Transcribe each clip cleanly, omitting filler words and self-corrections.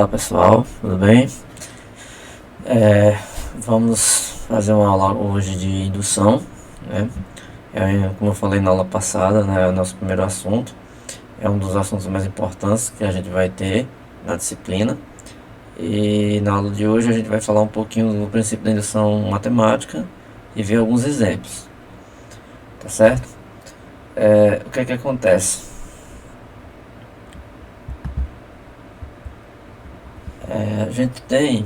Olá pessoal, tudo bem? Vamos fazer uma aula hoje de indução, né? Como eu falei na aula passada, né, é o nosso primeiro assunto, é um dos assuntos mais importantes que a gente vai ter na disciplina. E na aula de hoje a gente vai falar um pouquinho do princípio da indução matemática e ver alguns exemplos, tá certo? O que é que acontece? A gente tem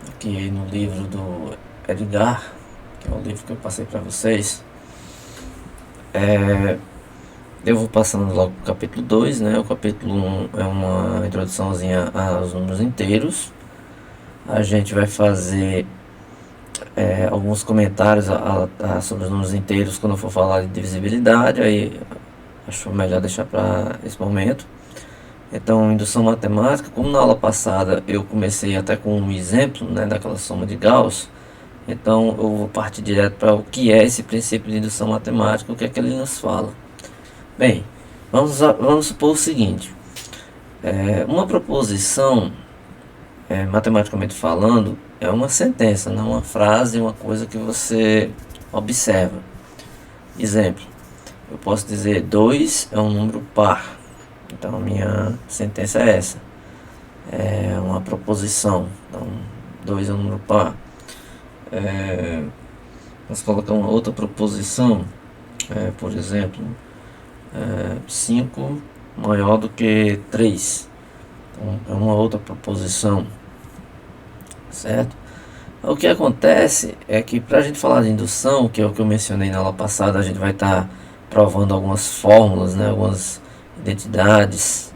aqui no livro do Edgar, que é o livro que eu passei para vocês. Eu vou passando logo para o capítulo 2, né? O capítulo 1 é uma introduçãozinha aos números inteiros. A gente vai fazer alguns comentários sobre os números inteiros quando eu for falar de divisibilidade, aí acho melhor deixar para esse momento. Então, indução matemática, como na aula passada eu comecei até com um exemplo, né, daquela soma de Gauss, então eu vou partir direto para o que é esse princípio de indução matemática, o que é que ele nos fala. Bem, vamos supor o seguinte: uma proposição, matematicamente falando, é uma sentença, não uma frase, uma coisa que você observa. Exemplo: eu posso dizer 2 é um número par, então a minha sentença é essa. É uma proposição, então 2 é um número par. Vamos colocar uma outra proposição, por exemplo, 5 maior do que 3. Então, é uma outra proposição, certo? O que acontece é que para a gente falar de indução, que é o que eu mencionei na aula passada, a gente vai estar provando algumas fórmulas, né, algumas identidades,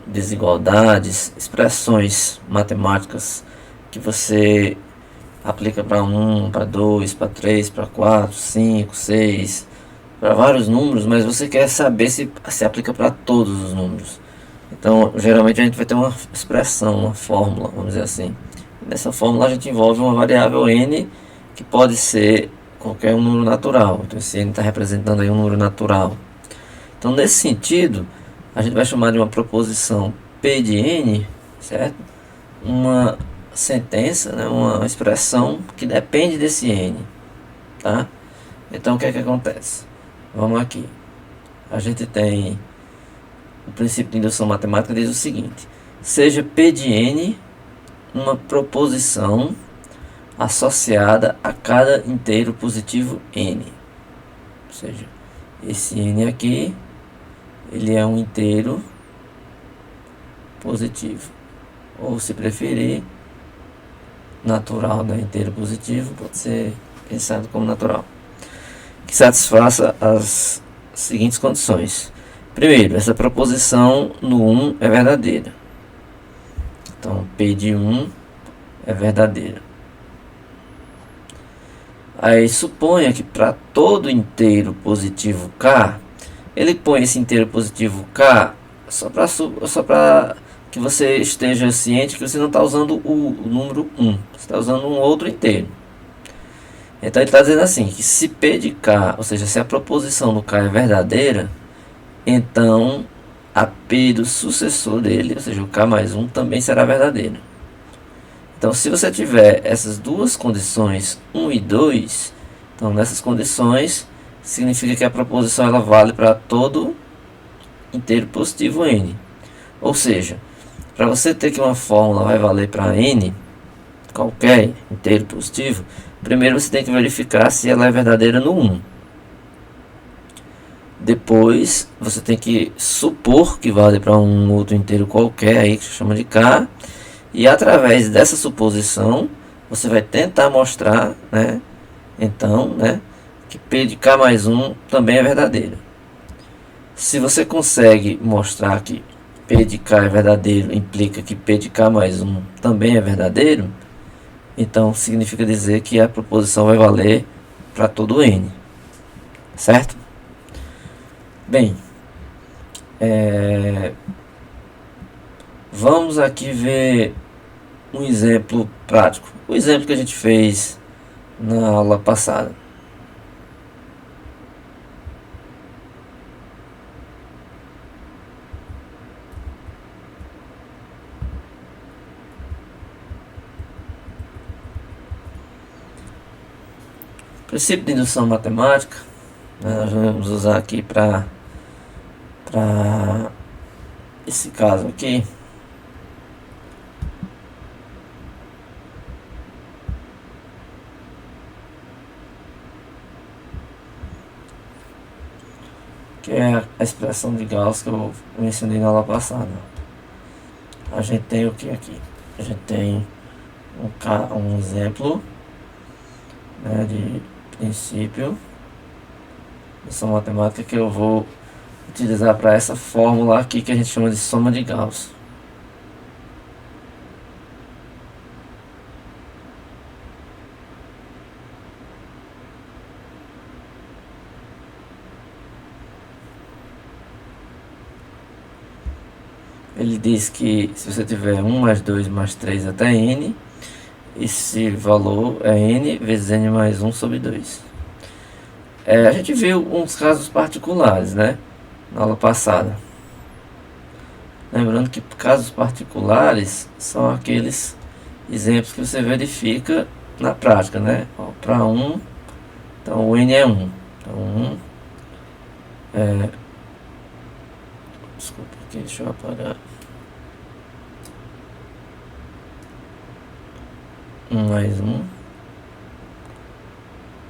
desigualdades, expressões matemáticas que você aplica para 1, para 2, para 3, para 4, 5, 6, para vários números, mas você quer saber se aplica para todos os números. Então, geralmente a gente vai ter uma expressão, uma fórmula, vamos dizer assim. Nessa fórmula a gente envolve uma variável n, que pode ser qualquer um número natural. Então, esse n está representando aí um número natural. Então, nesse sentido, a gente vai chamar de uma proposição P de n, certo? Uma sentença, né, uma expressão que depende desse n, tá? Então, o que é que acontece? Vamos aqui. A gente tem o princípio de indução matemática, diz o seguinte: seja P de n uma proposição associada a cada inteiro positivo n. Ou seja, esse n aqui, ele é um inteiro positivo. Ou, se preferir, natural, né? Inteiro positivo pode ser pensado como natural, que satisfaça as seguintes condições. Primeiro, essa proposição no 1 é verdadeira. Então, P de 1 é verdadeira. Aí, suponha que para todo inteiro positivo K, ele põe esse inteiro positivo K só para que você esteja ciente que você não está usando o número 1, você está usando um outro inteiro. Então ele está dizendo assim, que se P de K, ou seja, se a proposição do K é verdadeira, então a P do sucessor dele, ou seja, o K mais 1, também será verdadeiro. Então, se você tiver essas duas condições, 1 e 2, então nessas condições, significa que a proposição ela vale para todo inteiro positivo n. Ou seja, para você ter que uma fórmula vai valer para n, qualquer inteiro positivo, primeiro você tem que verificar se ela é verdadeira no 1. Depois, você tem que supor que vale para um outro inteiro qualquer, aí que se chama de k. E através dessa suposição, você vai tentar mostrar, né, então, né, que P de K mais 1 também é verdadeiro. Se você consegue mostrar que P de K é verdadeiro, implica que P de K mais 1 também é verdadeiro, então significa dizer que a proposição vai valer para todo n, certo? Bem, vamos aqui ver um exemplo prático. O exemplo que a gente fez na aula passada. Princípio de indução matemática, né, nós vamos usar aqui para esse caso aqui. Que é a expressão de Gauss que eu mencionei na aula passada. A gente tem o que aqui? A gente tem um exemplo, né, de princípio de indução matemática que eu vou utilizar para essa fórmula aqui que a gente chama de soma de Gauss. Ele diz que se você tiver 1 mais 2 mais 3 até n, esse valor é n vezes n mais 1 sobre 2. A gente viu uns casos particulares, né, na aula passada. Lembrando que casos particulares são aqueles exemplos que você verifica na prática, né? Para 1, então o n é 1. Então 1 desculpa aqui, deixa eu apagar. 1 mais 1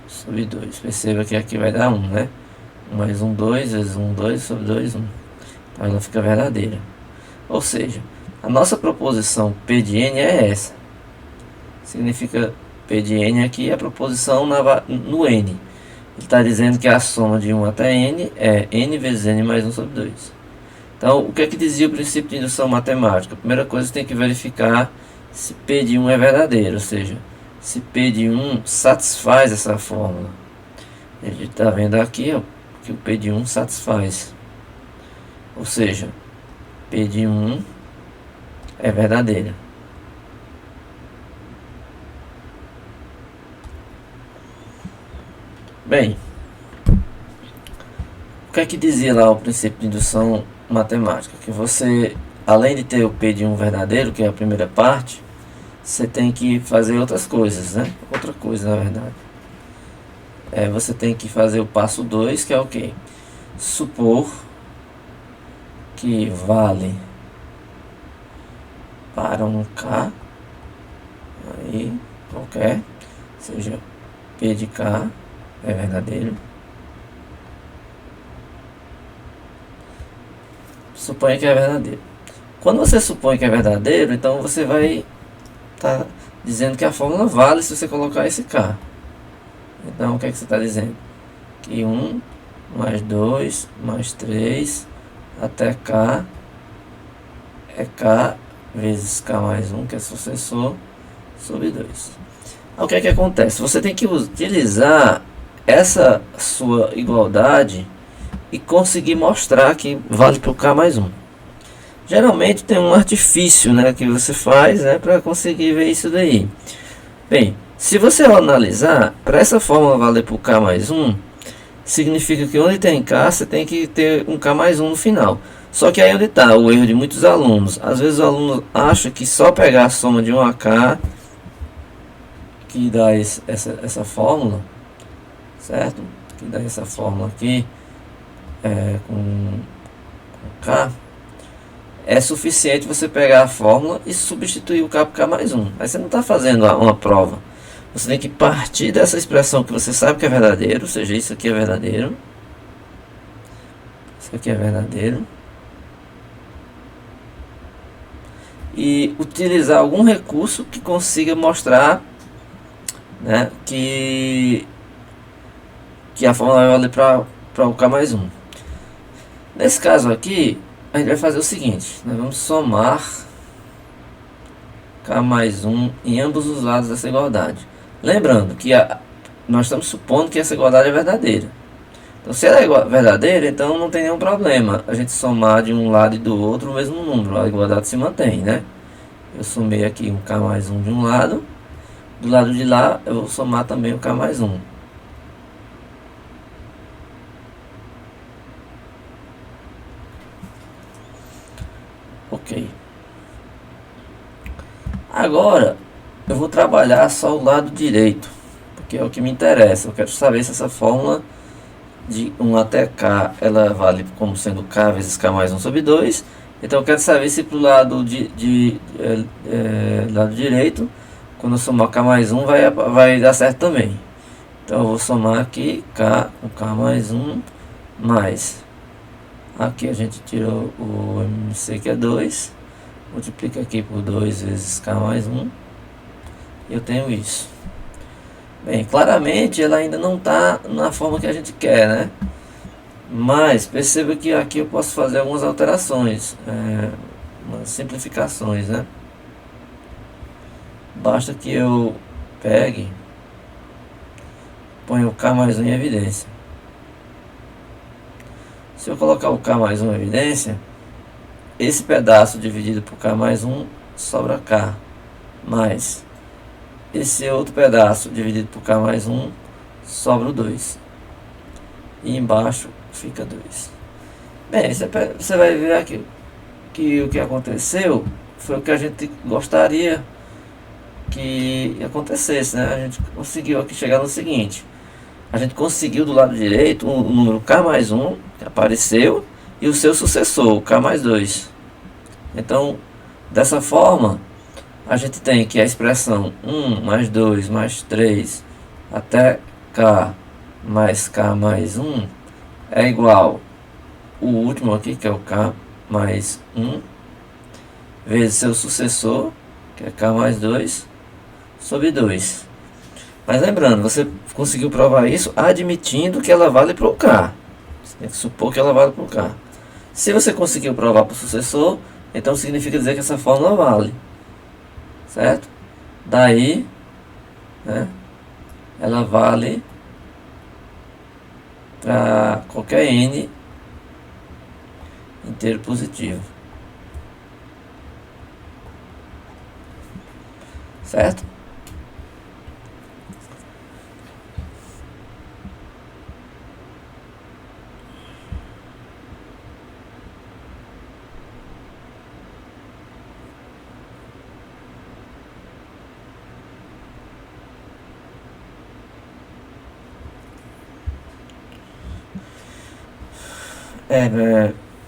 sobre 2. Perceba que aqui vai dar 1, né? 1 mais 1, 2, vezes 1, 2 sobre 2, 1. Então ela fica verdadeira. Ou seja, a nossa proposição P de n é essa. Significa P de n aqui é a proposição no n. Ele está dizendo que a soma de 1 até n é n vezes n mais 1 sobre 2. Então, o que é que dizia o princípio de indução matemática? A primeira coisa, você tem que verificar se P de 1 é verdadeiro, ou seja, se P de 1 satisfaz essa fórmula. A gente está vendo aqui, ó, que o P de 1 satisfaz. Ou seja, P de 1 é verdadeira. Bem, o que é que dizia lá o princípio de indução matemática? Que você, além de ter o P de 1 verdadeiro, que é a primeira parte, você tem que fazer outras coisas, né? Outra coisa, na verdade. Você tem que fazer o passo 2, que é o quê? Supor que vale para um K, aí qualquer, seja P de K é verdadeiro. Suponha que é verdadeiro. Quando você supõe que é verdadeiro, então você vai estar dizendo que a fórmula vale se você colocar esse K. Então o que é que você está dizendo? Que 1 mais 2 mais 3 até K é K vezes K mais 1, que é sucessor, sobre 2. O que é que acontece? Você tem que utilizar essa sua igualdade e conseguir mostrar que vale para o K mais 1. Geralmente tem um artifício, né, que você faz, né, para conseguir ver isso daí. Bem, se você analisar, para essa fórmula valer para o K mais 1, significa que onde tem K, você tem que ter um K mais 1 no final. Só que aí onde está o erro de muitos alunos. Às vezes o aluno acha que só pegar a soma de 1 a K, que dá essa fórmula, certo? Que dá essa fórmula aqui, com K, é suficiente você pegar a fórmula e substituir o K por K mais 1. Aí você não está fazendo uma prova. Você tem que partir dessa expressão que você sabe que é verdadeiro, ou seja, isso aqui é verdadeiro. Isso aqui é verdadeiro. E utilizar algum recurso que consiga mostrar, né, que a fórmula vai valer para o K mais 1. Nesse caso aqui, a gente vai fazer o seguinte: nós vamos somar K mais 1 em ambos os lados dessa igualdade. Lembrando que nós estamos supondo que essa igualdade é verdadeira. Então, se ela é verdadeira, então não tem nenhum problema a gente somar de um lado e do outro o mesmo número. A igualdade se mantém, né? Eu somei aqui um K mais 1 de um lado. Do lado de lá, eu vou somar também o K mais 1. Ok. Agora, eu vou trabalhar só o lado direito, que é o que me interessa. Eu quero saber se essa fórmula de 1 até k ela vale como sendo k vezes k mais 1 sobre 2. Então eu quero saber se para o lado lado direito, quando eu somar k mais 1 vai dar certo também. Então eu vou somar aqui k com k mais 1 mais, aqui a gente tirou o MC que é 2, multiplica aqui por 2 vezes k mais 1, e eu tenho isso. Bem, claramente ela ainda não está na forma que a gente quer, né? Mas perceba que aqui eu posso fazer algumas alterações, umas simplificações, né? Basta que eu pegue, ponha o k mais 1 em evidência. Se eu colocar o k mais 1 em evidência, esse pedaço dividido por k mais 1 sobra k, mais esse outro pedaço dividido por k mais 1 sobra o 2. E embaixo fica 2. Bem, você vai ver aqui que o que aconteceu foi o que a gente gostaria que acontecesse, né? A gente conseguiu aqui chegar no seguinte: a gente conseguiu do lado direito o número k mais 1 que apareceu e o seu sucessor, o k mais 2. Então, dessa forma, a gente tem que a expressão 1 mais 2 mais 3 até k mais k mais 1 é igual o último aqui, que é o k mais 1, vezes seu sucessor, que é k mais 2, sobre 2. Mas lembrando, você conseguiu provar isso admitindo que ela vale para o k. Você tem que supor que ela vale para o k. Se você conseguiu provar para o sucessor, então significa dizer que essa fórmula vale. Certo? Daí, né, ela vale para qualquer n inteiro positivo. Certo?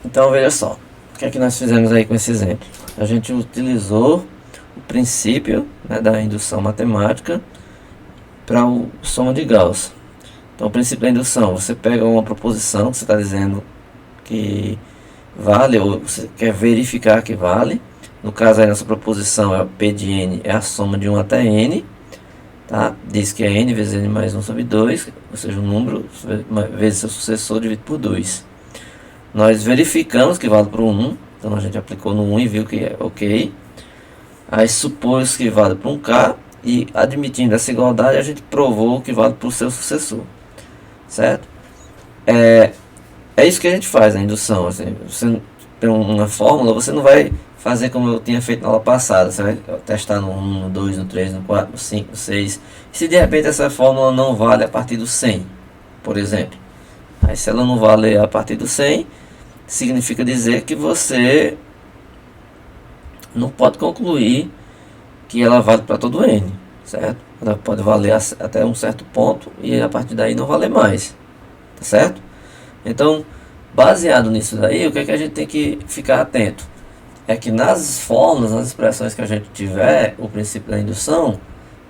Então veja só, o que é que nós fizemos aí com esse exemplo? A gente utilizou o princípio, né, da indução matemática para o soma de Gauss. Então o princípio da indução, você pega uma proposição que você está dizendo que vale, ou você quer verificar que vale. No caso aí, nossa proposição é P de n é a soma de 1 até n, tá? Diz que é n vezes n mais 1 sobre 2, ou seja, o número vezes seu sucessor dividido por 2. Nós verificamos que vale para o 1, então a gente aplicou no 1 e viu que é ok. Aí supôs que vale para um k, e admitindo essa igualdade, a gente provou que vale para o seu sucessor. Certo? É isso que a gente faz na indução. Assim, você tem uma fórmula, você não vai fazer como eu tinha feito na aula passada. Você vai testar no 1, no 2, no 3, no 4, no 5, no 6. E se de repente essa fórmula não vale a partir do 100, por exemplo. Aí se ela não vale a partir do 100, significa dizer que você não pode concluir que ela vale para todo n, certo? Ela pode valer até um certo ponto e a partir daí não valer mais, tá certo? Então, baseado nisso daí, o que é que a gente tem que ficar atento? É que nas fórmulas, nas expressões que a gente tiver, o princípio da indução,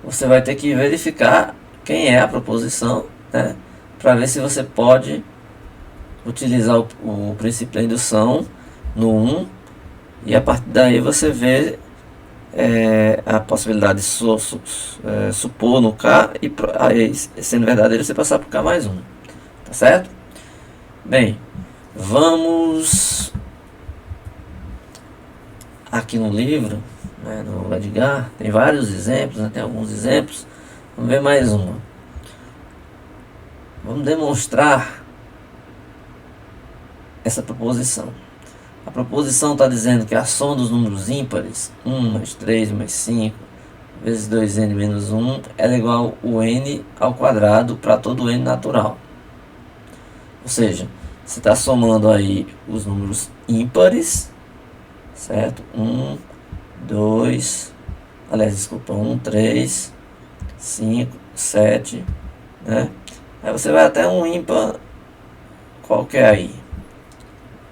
você vai ter que verificar quem é a proposição, né? Para ver se você pode utilizar o princípio da indução no 1, e a partir daí você vê a possibilidade de supor no k, e aí, sendo verdadeiro, você passar por k mais 1, tá certo? Bem, vamos aqui no livro, né, no Edgar, tem vários exemplos, né, tem alguns exemplos. Vamos ver mais uma. Vamos demonstrar essa proposição. A proposição está dizendo que a soma dos números ímpares, 1 mais 3 mais 5, vezes 2n menos 1, ela é igual ao n ao quadrado para todo n natural. Ou seja, você está somando aí os números ímpares, certo? 1, 3, 5, 7, né? Aí você vai até um ímpar qualquer aí.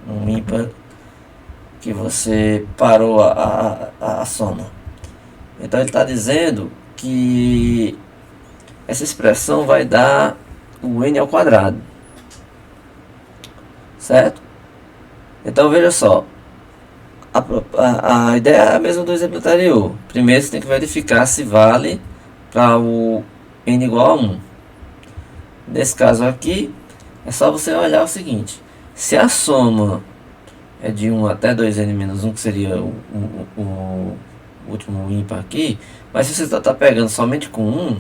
Um ímpar que você parou a soma. Então ele está dizendo que essa expressão vai dar o n ao quadrado, certo? Então veja só, a ideia é a mesma do exemplo anterior. Primeiro você tem que verificar se vale para o n igual a 1. Nesse caso aqui, é só você olhar o seguinte: se a soma é de 1 até 2n menos 1, que seria o último ímpar aqui, mas se você está pegando somente com 1,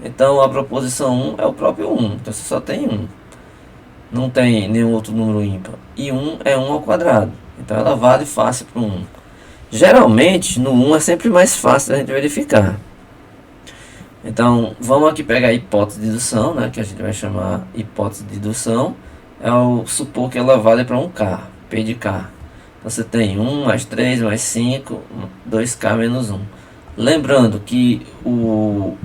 então a proposição 1 é o próprio 1, então você só tem 1. Não tem nenhum outro número ímpar. E 1 é 1 ao quadrado, então ela vale fácil para o 1. Geralmente, no 1 é sempre mais fácil da gente verificar. Então, vamos aqui pegar a hipótese de indução, né, que a gente vai chamar hipótese de indução. É o supor que ela vale para um K, P de K. Então, você tem 1 mais 3 mais 5, 2K menos 1. Lembrando que o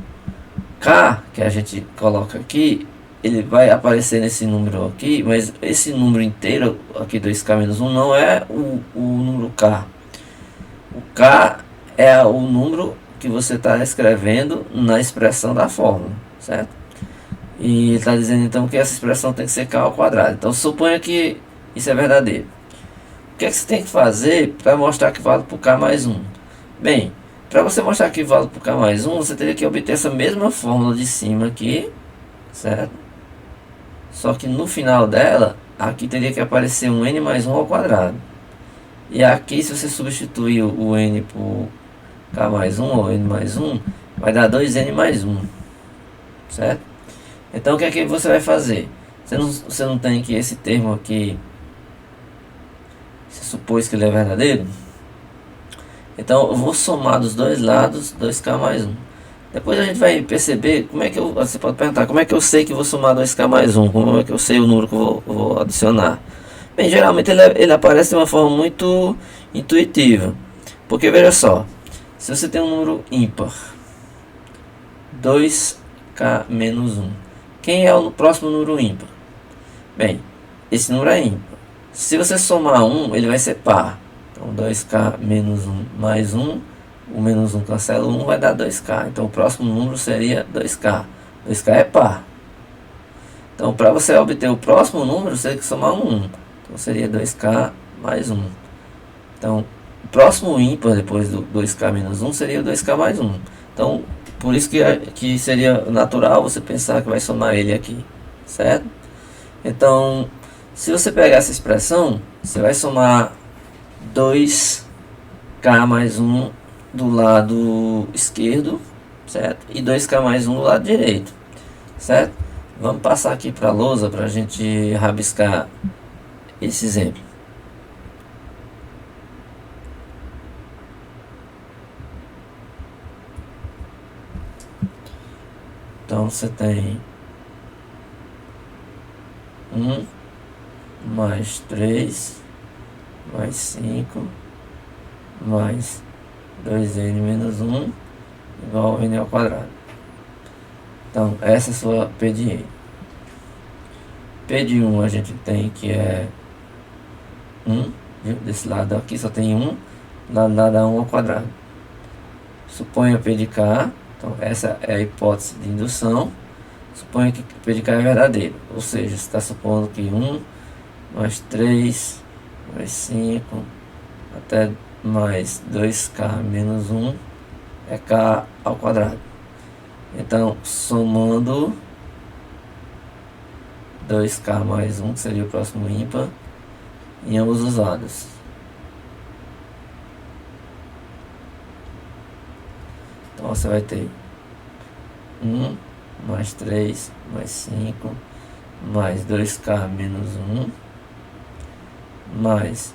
K, que a gente coloca aqui, ele vai aparecer nesse número aqui, mas esse número inteiro, aqui 2K menos 1, não é o número K. O K é o número que você está escrevendo na expressão da fórmula, certo? E ele está dizendo então que essa expressão tem que ser K ao quadrado. Então suponha que isso é verdadeiro. O que é que você tem que fazer para mostrar que vale para o K mais 1? Bem, para você mostrar que vale para o K mais 1, você teria que obter essa mesma fórmula de cima aqui, certo? Só que no final dela, aqui teria que aparecer um n mais 1 ao quadrado. E aqui, se você substituir o n por K mais 1 ou n mais 1, vai dar 2n mais 1, certo? Então o que é que você vai fazer? Você não tem que esse termo aqui, você supôs que ele é verdadeiro? Então eu vou somar dos dois lados 2k mais 1. Depois a gente vai perceber como é que você pode perguntar, como é que eu sei que vou somar 2k mais 1? Como é que eu sei o número que eu vou adicionar? Bem, geralmente ele aparece de uma forma muito intuitiva. Porque veja só, se você tem um número ímpar, 2k menos 1, quem é o próximo número ímpar? Bem, esse número é ímpar. Se você somar 1, ele vai ser par. Então 2k menos 1 mais 1, o menos 1 cancela 1, vai dar 2k. Então o próximo número seria 2k. 2k é par. Então para você obter o próximo número, você tem que somar 1. Então seria 2k mais 1. Então o próximo ímpar depois do 2k menos 1 seria o 2k mais 1. Então por isso que seria natural você pensar que vai somar ele aqui, certo? Então se você pegar essa expressão, você vai somar 2k mais 1 do lado esquerdo, certo? E 2k mais 1 do lado direito, certo? Vamos passar aqui para a lousa para a gente rabiscar esse exemplo. Então você tem 1 mais 3 mais 5 mais 2n menos 1 igual a n ao quadrado. Então essa é a sua P de n. P de 1 a gente tem que é 1, viu? Desse lado aqui só tem 1, lado dá 1 ao quadrado. Suponha P de K, então essa é a hipótese de indução. Suponha que P de K é verdadeiro, ou seja, você está supondo que 1 mais 3 mais 5 até mais 2k menos 1 é k ao quadrado. Então somando 2k mais 1, que seria o próximo ímpar, em ambos os lados. Então você vai ter 1 mais 3 mais 5 mais 2k menos 1 mais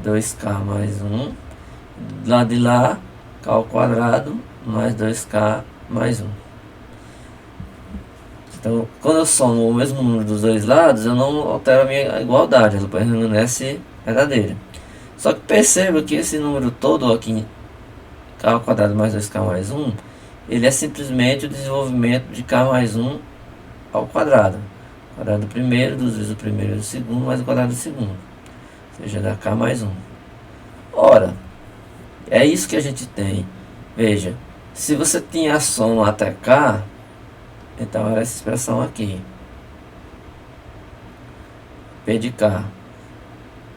2k mais 1, lá de lá, k ao quadrado mais 2k mais 1. Então, quando eu somo o mesmo número dos dois lados, eu não altero a minha igualdade, ela permanece verdadeira. Só que perceba que esse número todo aqui, k ao quadrado mais 2k mais 1, ele é simplesmente o desenvolvimento de k mais 1 ao quadrado. O quadrado do primeiro, 2 vezes o primeiro e o segundo, mais o quadrado do segundo. Ou seja, dá k mais 1. Ora, é isso que a gente tem. Veja, se você tinha a soma até k, então era essa expressão aqui. P de k.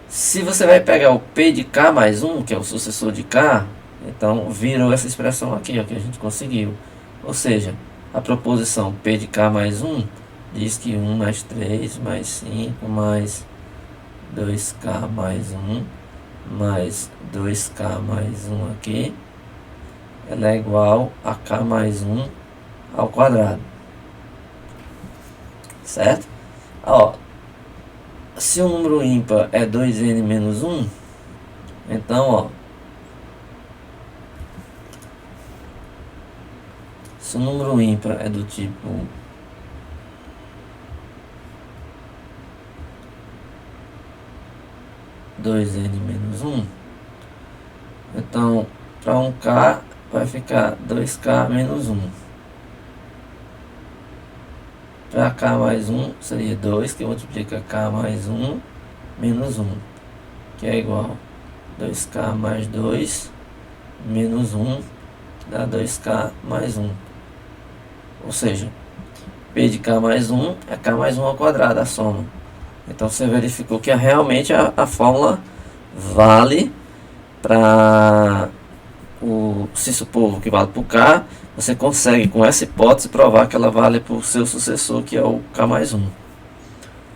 Se você vai pegar o P de k mais 1, que é o sucessor de k, então virou essa expressão aqui, ó, que a gente conseguiu. Ou seja, a proposição P de k mais 1 diz que 1 mais 3 mais 5 mais 2k mais 1 mais 2k mais 1 aqui, ela é igual a k mais 1 ao quadrado. Certo? Ó, se o número ímpar é 2n menos 1, então, ó, se o número ímpar é do tipo 2n menos 1, então, para 1k vai ficar 2k menos 1. Para k mais 1 seria 2, que multiplica k mais 1 menos 1, que é igual a 2k mais 2 menos 1, dá 2k mais 1. Ou seja, P de k mais 1 é k mais 1 ao quadrado, a soma. Então você verificou que realmente a fórmula vale para se supor que vale para o k, você consegue com essa hipótese provar que ela vale para o seu sucessor, que é o k mais 1.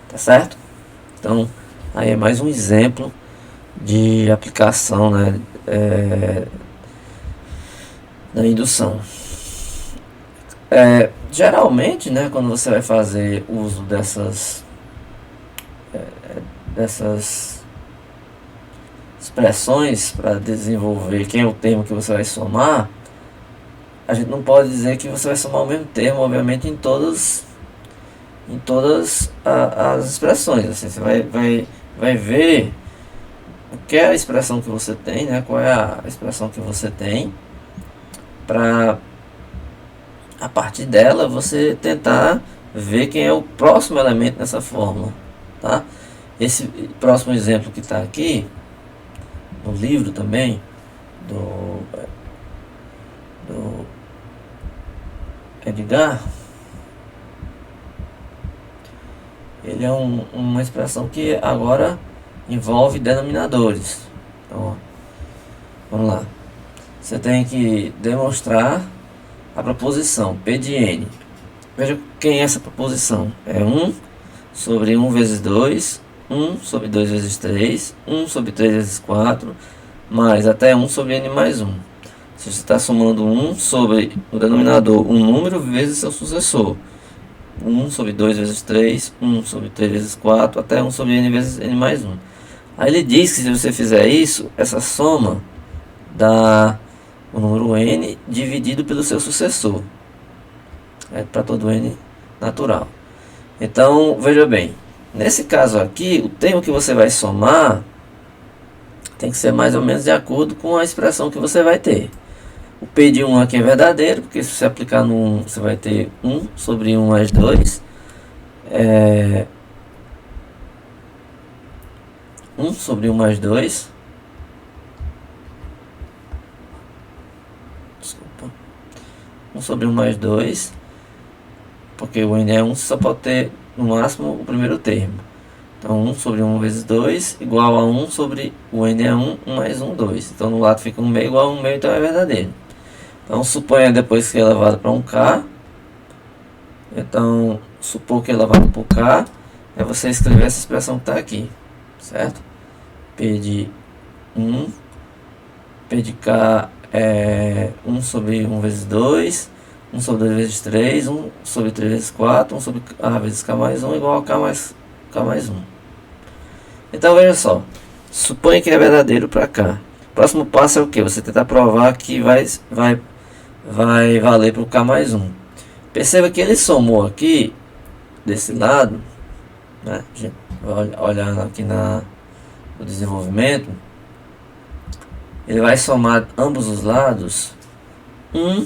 Tá certo? Então, aí é mais um exemplo de aplicação, né, da indução. Geralmente, né, quando você vai fazer uso dessas expressões para desenvolver quem é o termo que você vai somar, a gente não pode dizer que você vai somar o mesmo termo, obviamente, em todas as expressões. Assim, você vai ver o que é a expressão que você tem, né? Qual é a expressão que você tem, para a partir dela você tentar ver quem é o próximo elemento nessa fórmula, tá? Esse próximo exemplo que está aqui no livro também do Edgar, ele é uma expressão que agora envolve denominadores. Então, ó, vamos lá. Você tem que demonstrar a proposição P de n. Veja quem é essa proposição. É 1 sobre 1 vezes 2, 1 sobre 2 vezes 3, 1 sobre 3 vezes 4, mais até 1 sobre n mais 1. Se você está somando 1 sobre o denominador, um número vezes seu sucessor. 1 sobre 2 vezes 3, 1 sobre 3 vezes 4, até 1 sobre n vezes n mais 1. Aí ele diz que se você fizer isso, essa soma dá o número n dividido pelo seu sucessor. É para todo n natural. Então, veja bem, nesse caso aqui, o termo que você vai somar tem que ser mais ou menos de acordo com a expressão que você vai ter. O P de 1 aqui é verdadeiro, porque se você aplicar no 1, você vai ter 1 sobre 1 mais 2. 1 sobre 1 mais 2. Desculpa. 1 sobre 1 mais 2. Porque o n é 1, você só pode ter no máximo o primeiro termo. Então 1 sobre 1 vezes 2 igual a 1 sobre o n é 1, 1 mais 1, 2. Então no lado fica 1 meio igual a 1 meio, então é verdadeiro. Então suponha depois que é elevado para 1k. Então supor que é elevado para k é você escrever essa expressão que está aqui, certo? P de 1, P de k é 1 sobre 1 vezes 2, 1 sobre 2 vezes 3, 1 sobre 3 vezes 4, 1 sobre a vezes k mais 1 igual a k mais 1. Então veja só, suponha que é verdadeiro para cá. O próximo passo é o que? Você tentar provar que vai valer para o k mais 1. Perceba que ele somou aqui, desse lado, né? A gente vai olhar aqui no desenvolvimento, ele vai somar ambos os lados 1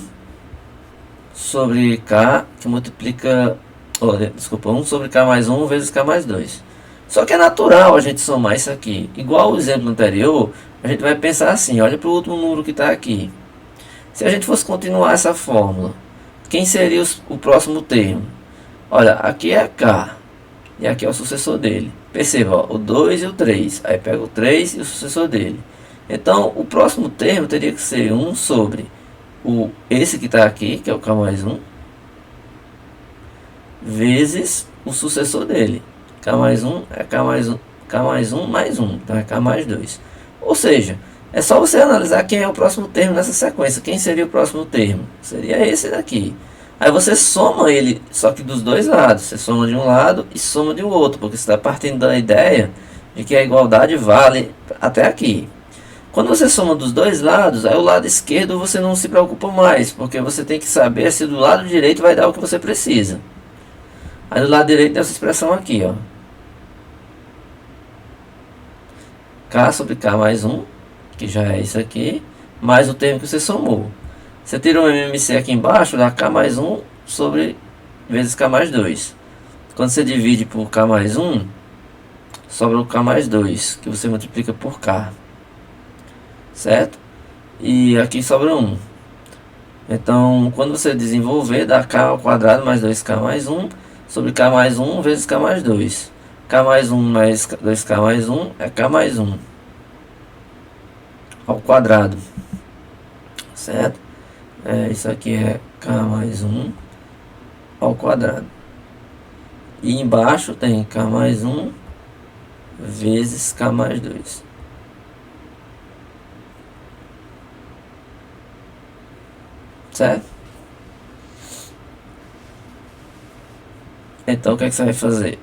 sobre K que multiplica, desculpa, 1 sobre K mais 1 vezes K mais 2. Só que é natural a gente somar isso aqui. Igual o exemplo anterior, a gente vai pensar assim, olha para o último número que está aqui. Se a gente fosse continuar essa fórmula, quem seria o próximo termo? Olha, aqui é K, e aqui é o sucessor dele. Perceba, ó, o 2 e o 3. Aí pega o 3 e o sucessor dele. Então, o próximo termo teria que ser 1 sobre esse que está aqui, que é o K mais 1, vezes o sucessor dele. K mais 1 é K mais 1, K mais 1 mais 1, então é K mais 2. Ou seja, é só você analisar quem é o próximo termo nessa sequência. Quem seria o próximo termo? Seria esse daqui. Aí você soma ele, só que dos dois lados. Você soma de um lado e soma de outro, porque você está partindo da ideia de que a igualdade vale até aqui. Quando você soma dos dois lados, aí o lado esquerdo você não se preocupa mais, porque você tem que saber se do lado direito vai dar o que você precisa. Aí do lado direito tem essa expressão aqui, ó. K sobre K mais 1, que já é isso aqui, mais o termo que você somou. Você tira um MMC aqui embaixo, dá K mais 1 sobre vezes K mais 2. Quando você divide por K mais 1, sobra o K mais 2, que você multiplica por K. Certo? E aqui sobra 1. Então, quando você desenvolver, dá K ao quadrado mais 2K mais 1 sobre K mais 1 vezes K mais 2. K mais 1 mais 2K mais 1 é K mais 1 ao quadrado. Certo? Isso aqui é K mais 1 ao quadrado. E embaixo tem K mais 1 vezes K mais 2. Certo? Então o que é que você vai fazer?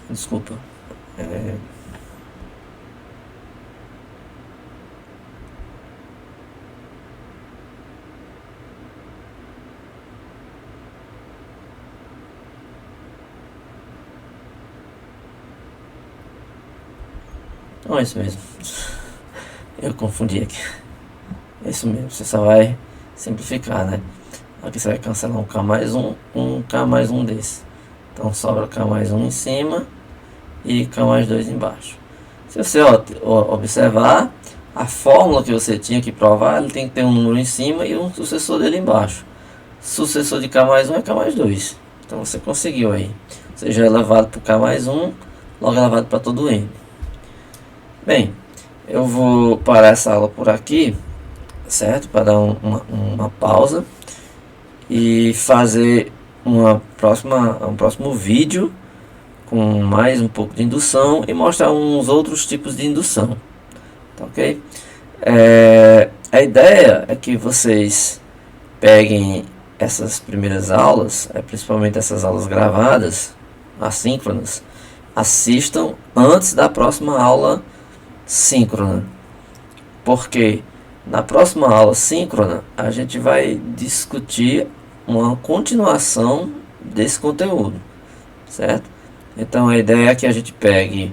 Desculpa. Então é isso mesmo. Eu confundi aqui. É isso mesmo. Você só vai simplificar, né? Aqui você vai cancelar um K mais 1, um K mais 1 desse. Então sobra K mais 1 em cima e K mais 2 embaixo. Se você observar, a fórmula que você tinha que provar, ele tem que ter um número em cima e um sucessor dele embaixo. Sucessor de K mais 1 é K mais 2. Então você conseguiu aí. Seja elevado por K mais 1, logo elevado para todo N. Bem, eu vou parar essa aula por aqui, certo? Para dar uma pausa e fazer um próximo vídeo com mais um pouco de indução e mostrar uns outros tipos de indução, tá ok? A ideia é que vocês peguem essas primeiras aulas, principalmente essas aulas gravadas, assíncronas, assistam antes da próxima aula síncrona, porque na próxima aula síncrona a gente vai discutir uma continuação desse conteúdo, certo? Então a ideia é que a gente pegue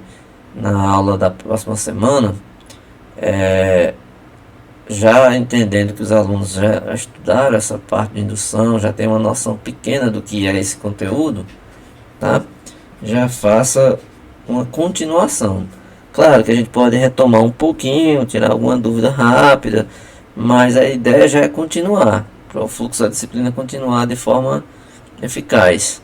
na aula da próxima semana, já entendendo que os alunos já estudaram essa parte de indução, já tem uma noção pequena do que é esse conteúdo, tá? Já faça uma continuação. Claro que a gente pode retomar um pouquinho, tirar alguma dúvida rápida, mas a ideia já é continuar, para o fluxo da disciplina continuar de forma eficaz,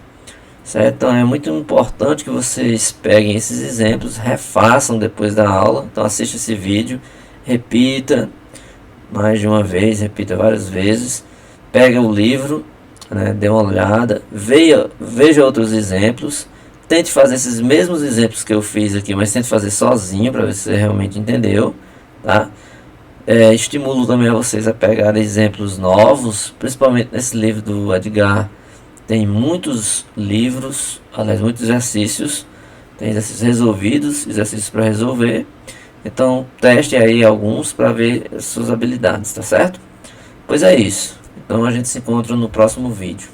certo? Então é muito importante que vocês peguem esses exemplos, refaçam depois da aula. Então assista esse vídeo, repita mais de uma vez, repita várias vezes, pega o livro, né, dê uma olhada, veja outros exemplos. Tente fazer esses mesmos exemplos que eu fiz aqui, mas tente fazer sozinho para ver se você realmente entendeu, tá? Estimulo também a vocês a pegar exemplos novos, principalmente nesse livro do Edgar. Tem muitos livros, aliás, muitos exercícios. Tem exercícios resolvidos, exercícios para resolver. Então, teste aí alguns para ver as suas habilidades, tá certo? Pois é isso. Então, a gente se encontra no próximo vídeo.